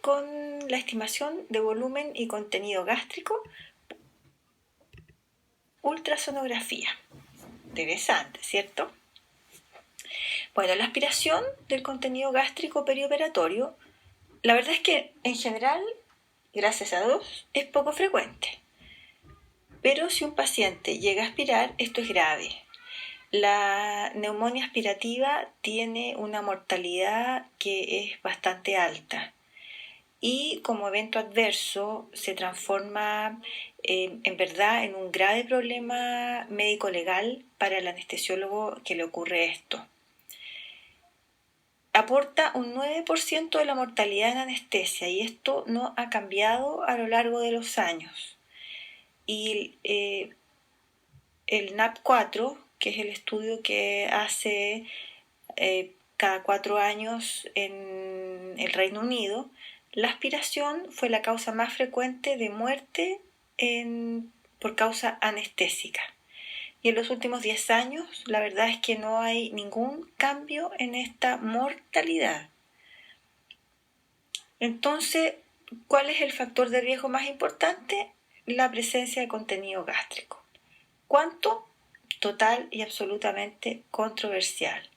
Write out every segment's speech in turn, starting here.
con la estimación de volumen y contenido gástrico, ultrasonografía. Interesante, ¿cierto? Bueno, la aspiración del contenido gástrico perioperatorio, la verdad es que en general, gracias a Dios, es poco frecuente. Pero si un paciente llega a aspirar, esto es grave. La neumonía aspirativa tiene una mortalidad que es bastante alta y como evento adverso se transforma en verdad en un grave problema médico-legal para el anestesiólogo que le ocurre esto. Aporta un 9% de la mortalidad en anestesia y esto no ha cambiado a lo largo de los años. Y el NAP4, que es el estudio que hace cada 4 años en el Reino Unido, la aspiración fue la causa más frecuente de muerte por causa anestésica. Y en los últimos 10 años, la verdad es que no hay ningún cambio en esta mortalidad. Entonces, ¿cuál es el factor de riesgo más importante? La presencia de contenido gástrico. ¿Cuánto? Total y absolutamente controversial.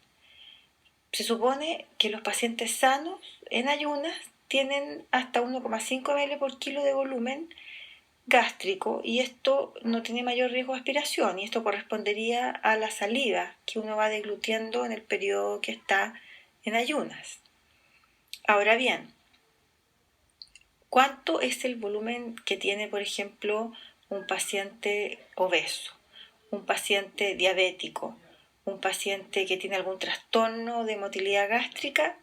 Se supone que los pacientes sanos en ayunas tienen hasta 1,5 ml por kilo de volumen gástrico y esto no tiene mayor riesgo de aspiración y esto correspondería a la saliva que uno va deglutiendo en el periodo que está en ayunas. Ahora bien, ¿cuánto es el volumen que tiene, por ejemplo, un paciente obeso, un paciente diabético, un paciente que tiene algún trastorno de motilidad gástrica?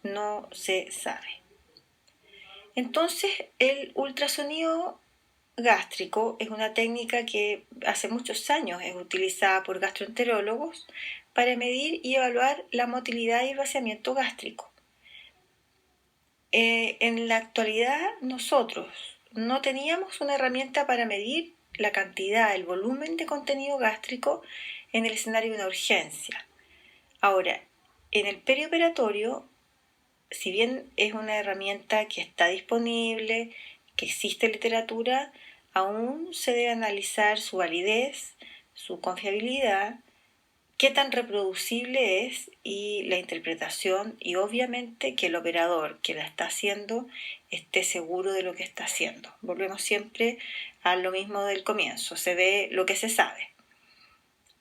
No se sabe. Entonces, el ultrasonido gástrico es una técnica que hace muchos años es utilizada por gastroenterólogos para medir y evaluar la motilidad y el vaciamiento gástrico. En la actualidad nosotros no teníamos una herramienta para medir la cantidad, el volumen de contenido gástrico en el escenario de una urgencia. Ahora, en el perioperatorio, si bien es una herramienta que está disponible, que existe literatura, aún se debe analizar su validez, su confiabilidad, qué tan reproducible es y la interpretación y obviamente que el operador que la está haciendo esté seguro de lo que está haciendo. Volvemos siempre a lo mismo del comienzo, se ve lo que se sabe.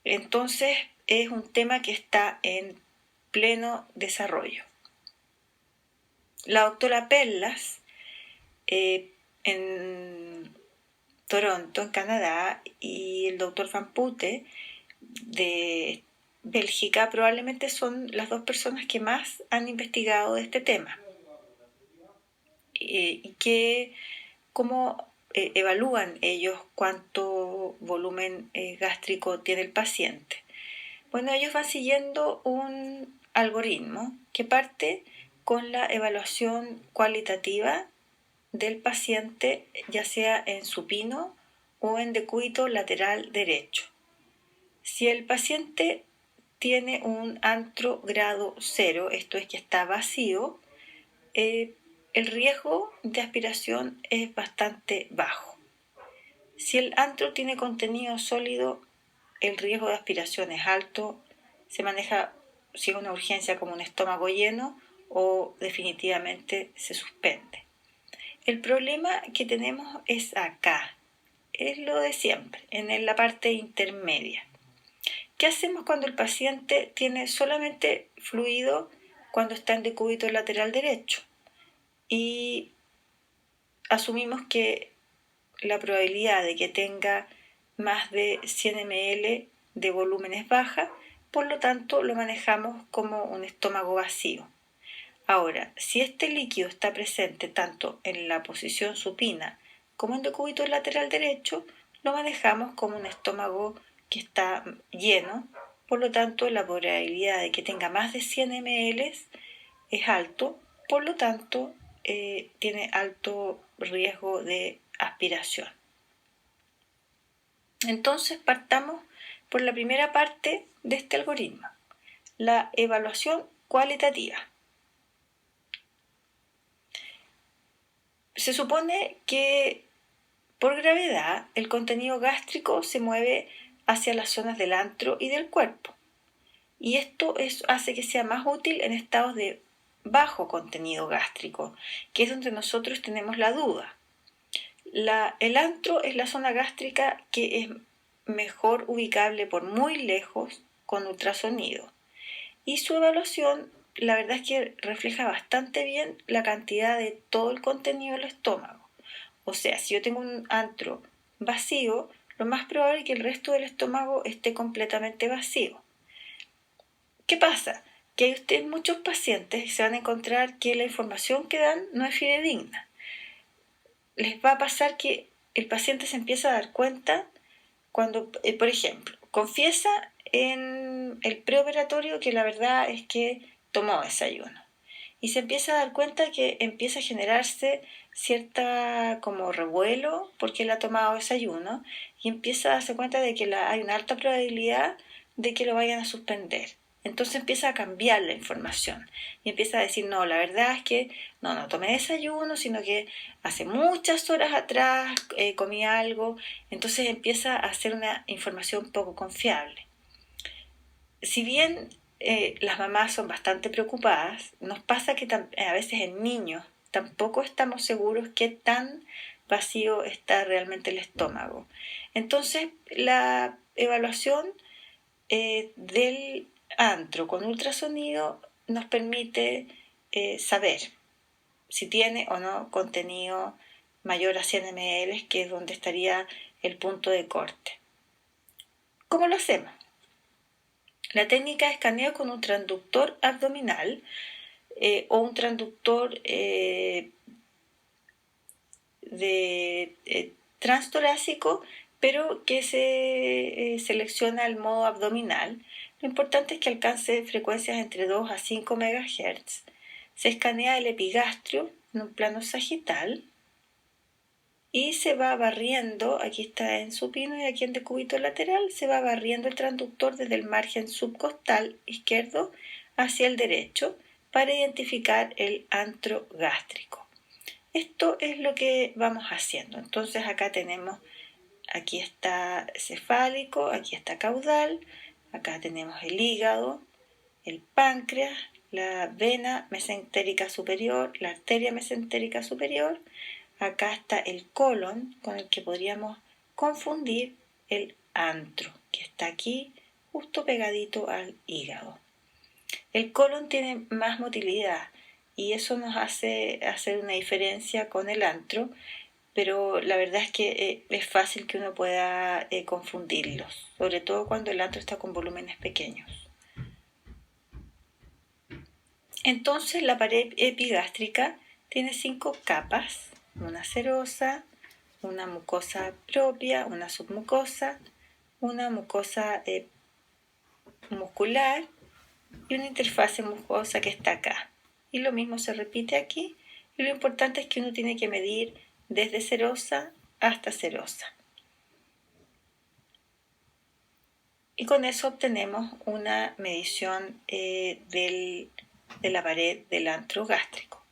Entonces es un tema que está en pleno desarrollo. La doctora Perlas en Toronto, en Canadá, y el doctor Van Putte de Bélgica probablemente son las dos personas que más han investigado de este tema y que cómo evalúan ellos cuánto volumen gástrico tiene el paciente. Bueno, ellos van siguiendo un algoritmo que parte con la evaluación cualitativa del paciente, ya sea en supino o en decúbito lateral derecho. Si el paciente tiene un antro grado 0, esto es que está vacío, el riesgo de aspiración es bastante bajo. Si el antro tiene contenido sólido, el riesgo de aspiración es alto, se maneja si es una urgencia como un estómago lleno o definitivamente se suspende. El problema que tenemos es acá, es lo de siempre, en la parte intermedia. ¿Qué hacemos cuando el paciente tiene solamente fluido cuando está en decúbito lateral derecho? Y asumimos que la probabilidad de que tenga más de 100 ml de volumen es baja, por lo tanto lo manejamos como un estómago vacío. Ahora, si este líquido está presente tanto en la posición supina como en decúbito lateral derecho, lo manejamos como un estómago que está lleno, por lo tanto la probabilidad de que tenga más de 100 ml es alto, por lo tanto tiene alto riesgo de aspiración. Entonces partamos por la primera parte de este algoritmo, la evaluación cualitativa. Se supone que por gravedad el contenido gástrico se mueve hacia las zonas del antro y del cuerpo. Y esto hace que sea más útil en estados de bajo contenido gástrico, que es donde nosotros tenemos la duda. El antro es la zona gástrica que es mejor ubicable por muy lejos con ultrasonido. Y su evaluación, la verdad es que refleja bastante bien la cantidad de todo el contenido del estómago. O sea, si yo tengo un antro vacío, lo más probable es que el resto del estómago esté completamente vacío. ¿Qué pasa? Que hay ustedes muchos pacientes y se van a encontrar que la información que dan no es fidedigna. Les va a pasar que el paciente se empieza a dar cuenta cuando, por ejemplo, confiesa en el preoperatorio que la verdad es que tomó desayuno. Y se empieza a dar cuenta que empieza a generarse cierta como revuelo porque él ha tomado desayuno y empieza a darse cuenta de que hay una alta probabilidad de que lo vayan a suspender. Entonces empieza a cambiar la información y empieza a decir, no, la verdad es que no tomé desayuno, sino que hace muchas horas atrás comí algo. Entonces empieza a hacer una información poco confiable. Si bien las mamás son bastante preocupadas, nos pasa que a veces en niños tampoco estamos seguros qué tan vacío está realmente el estómago. Entonces la evaluación del antro con ultrasonido nos permite saber si tiene o no contenido mayor a 100 ml, que es donde estaría el punto de corte. ¿Cómo lo hacemos? La técnica de escaneo con un transductor abdominal o un transductor transtorácico, pero que se selecciona el modo abdominal. Lo importante es que alcance frecuencias entre 2 a 5 MHz. Se escanea el epigastrio en un plano sagital y se va barriendo, aquí está en supino y aquí en decúbito lateral, se va barriendo el transductor desde el margen subcostal izquierdo hacia el derecho para identificar el antro gástrico. Esto es lo que vamos haciendo. Entonces acá tenemos, aquí está cefálico, aquí está caudal, acá tenemos el hígado, el páncreas, la vena mesentérica superior, la arteria mesentérica superior. Acá está el colon, con el que podríamos confundir el antro, que está aquí justo pegadito al hígado. El colon tiene más motilidad y eso nos hace hacer una diferencia con el antro, pero la verdad es que es fácil que uno pueda confundirlos, sobre todo cuando el antro está con volúmenes pequeños. Entonces la pared epigástrica tiene 5 capas, una serosa, una mucosa propia, una submucosa, una mucosa muscular y una interfase mucosa que está acá. Y lo mismo se repite aquí, y lo importante es que uno tiene que medir desde serosa hasta serosa. Y con eso obtenemos una medición de la pared del antro gástrico.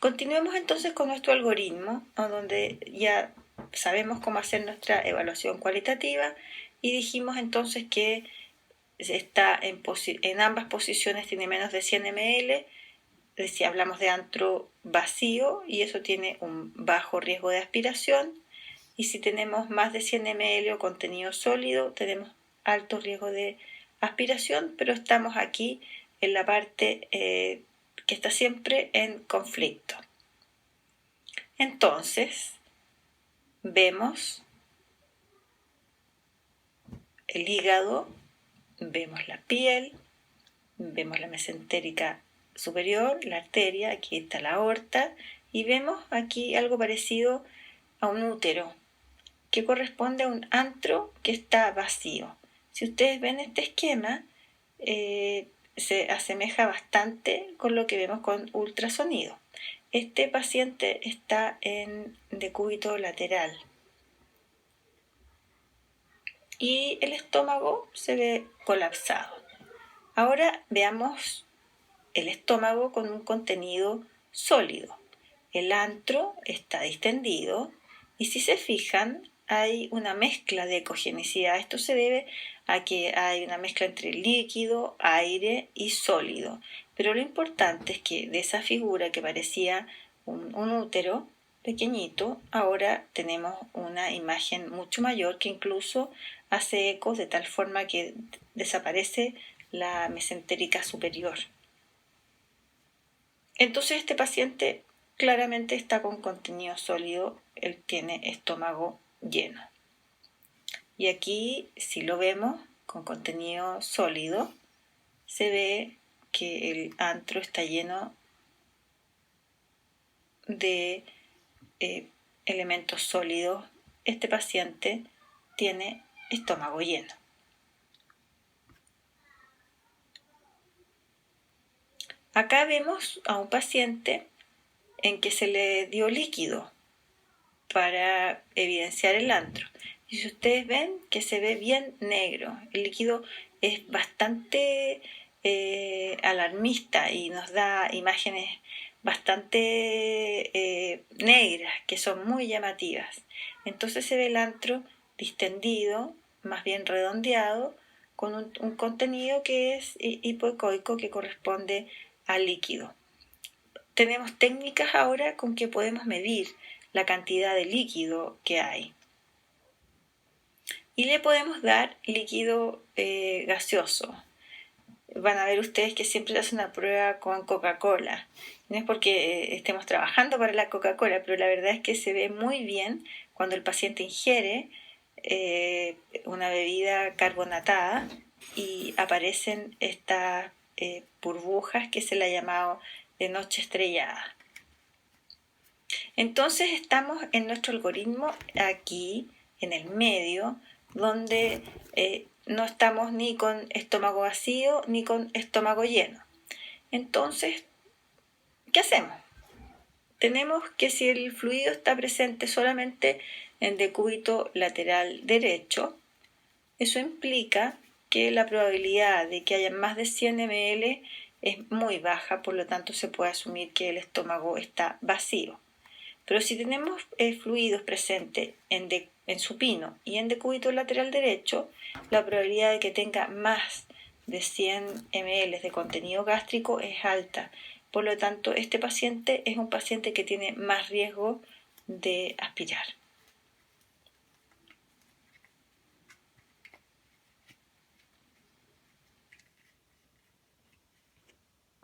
Continuemos entonces con nuestro algoritmo, donde ya sabemos cómo hacer nuestra evaluación cualitativa y dijimos entonces que está en ambas posiciones, tiene menos de 100 ml, si hablamos de antro vacío y eso tiene un bajo riesgo de aspiración, y si tenemos más de 100 ml o contenido sólido tenemos alto riesgo de aspiración, pero estamos aquí en la parte que está siempre en conflicto. Entonces vemos el hígado, vemos la piel, vemos la mesentérica superior, la arteria, aquí está la aorta, y vemos aquí algo parecido a un útero, que corresponde a un antro que está vacío. Si ustedes ven este esquema, se asemeja bastante con lo que vemos con ultrasonido. Este paciente está en decúbito lateral y el estómago se ve colapsado. Ahora veamos el estómago con un contenido sólido. el antro está distendido y si se fijan hay una mezcla de ecogenicidad. Esto se debe a que hay una mezcla entre líquido, aire y sólido. Pero lo importante es que de esa figura que parecía un útero pequeñito, ahora tenemos una imagen mucho mayor que incluso hace ecos de tal forma que desaparece la mesentérica superior. Entonces este paciente claramente está con contenido sólido, él tiene estómago lleno. Y aquí, si lo vemos con contenido sólido, se ve que el antro está lleno de elementos sólidos. Este paciente tiene estómago lleno. Acá vemos a un paciente en que se le dio líquido para evidenciar el antro. Y si ustedes ven que se ve bien negro, el líquido es bastante alarmista y nos da imágenes bastante negras que son muy llamativas. Entonces se ve el antro distendido, más bien redondeado, con un contenido que es hipoecoico, que corresponde al líquido. Tenemos técnicas ahora con que podemos medir la cantidad de líquido que hay. Y le podemos dar líquido gaseoso. Van a ver ustedes que siempre se hace una prueba con Coca-Cola. No es porque estemos trabajando para la Coca-Cola, pero la verdad es que se ve muy bien cuando el paciente ingiere una bebida carbonatada y aparecen estas burbujas que se le ha llamado de noche estrellada. Entonces estamos en nuestro algoritmo aquí en el medio, donde no estamos ni con estómago vacío ni con estómago lleno. Entonces, ¿qué hacemos? Tenemos que si el fluido está presente solamente en decúbito lateral derecho, eso implica que la probabilidad de que haya más de 100 ml es muy baja, por lo tanto se puede asumir que el estómago está vacío. Pero si tenemos fluidos presentes en supino y en decúbito lateral derecho, la probabilidad de que tenga más de 100 ml de contenido gástrico es alta. Por lo tanto, este paciente es un paciente que tiene más riesgo de aspirar.